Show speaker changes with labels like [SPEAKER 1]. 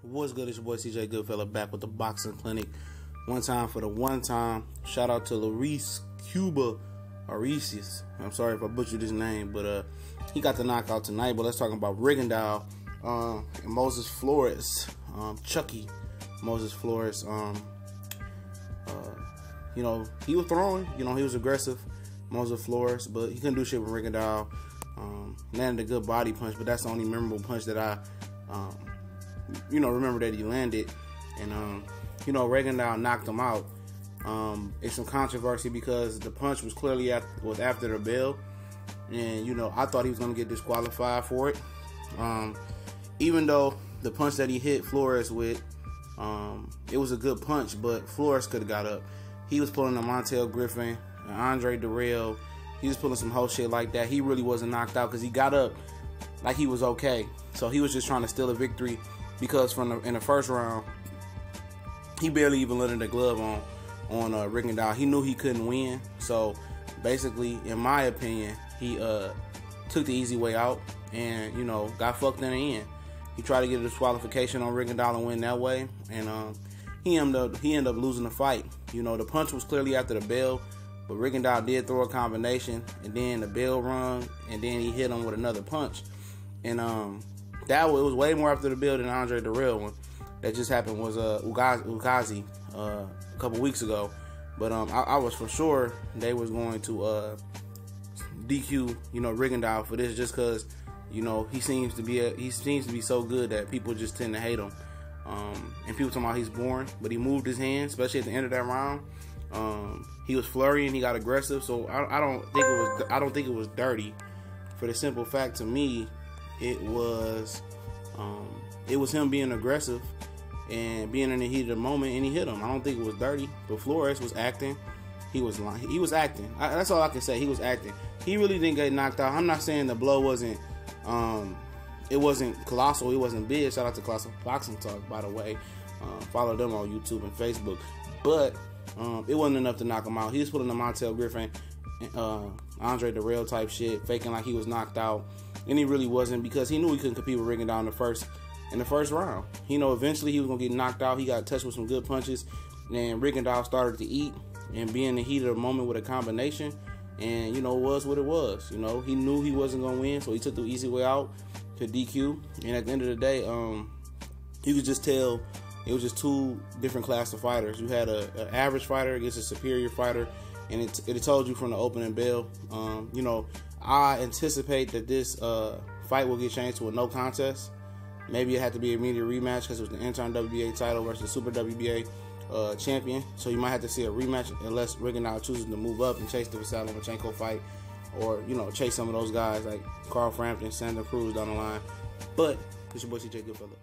[SPEAKER 1] What's good? It's your boy CJ Goodfella back with the Boxing Clinic. One time for the one time. Shout out to Luis Cuba Arisis. I'm sorry if I butchered his name, but he got the knockout tonight. But let's talk about Rigondeaux and Moises Flores. Chucky Moises Flores. He was throwing. He was aggressive. Moises Flores, but he couldn't do shit with Rigondeaux. Landed a good body punch, but that's the only memorable punch that I remember that he landed. And Rigondeaux knocked him out. It's some controversy because the punch was clearly after the bell, and I thought he was gonna get disqualified for it. Even though the punch that he hit Flores with, it was a good punch, but Flores could have got up. He was pulling a Montel Griffin, an Andre Darrell. He was pulling some whole shit like that. He really wasn't knocked out because he got up like he was okay. So he was just trying to steal a victory because in the first round, he barely even landed the glove on Rigondeaux. He knew he couldn't win. So basically, in my opinion, he took the easy way out and got fucked in the end. He tried to get a disqualification on Rigondeaux and win that way, and he ended up losing the fight. The punch was clearly after the bell, but Rigondeaux did throw a combination, and then the bell rung, and then he hit him with another punch. And it was way more after the bell than Andre Darrell one. That just happened was Ugazi a couple weeks ago. But I was for sure they was going to DQ Rigondeaux for this, just because he seems to be so good that people just tend to hate him. And people talking about he's boring, but he moved his hands, especially at the end of that round. He was flurrying, he got aggressive, so I don't think it was dirty. For the simple fact, to me, it was him being aggressive and being in the heat of the moment, and he hit him. I don't think it was dirty, but Flores was acting. He was acting. That's all I can say. He was acting. He really didn't get knocked out. I'm not saying the blow wasn't colossal. It wasn't big. Shout out to Colossal Boxing Talk, by the way. Follow them on YouTube and Facebook. But it wasn't enough to knock him out. He was putting the Montel Griffin, Andre Darrell type shit, faking like he was knocked out, and he really wasn't, because he knew he couldn't compete with Rigondeaux in the first round. Eventually he was gonna get knocked out. He got touched with some good punches, and Rigondeaux started to eat and be in the heat of the moment with a combination, and it was what it was. He knew he wasn't gonna win, so he took the easy way out to DQ. And at the end of the day, you could just tell it was just two different class of fighters. You had an average fighter against a superior fighter, and it told you from the opening bell. I anticipate that this fight will get changed to a no contest. Maybe it had to be an immediate rematch because it was the interim WBA title versus Super WBA champion. So you might have to see a rematch unless Rigondeaux chooses to move up and chase the Vasily Lomachenko fight, or chase some of those guys like Carl Frampton, Sandra Cruz down the line. But it's your boy CJ Goodfella.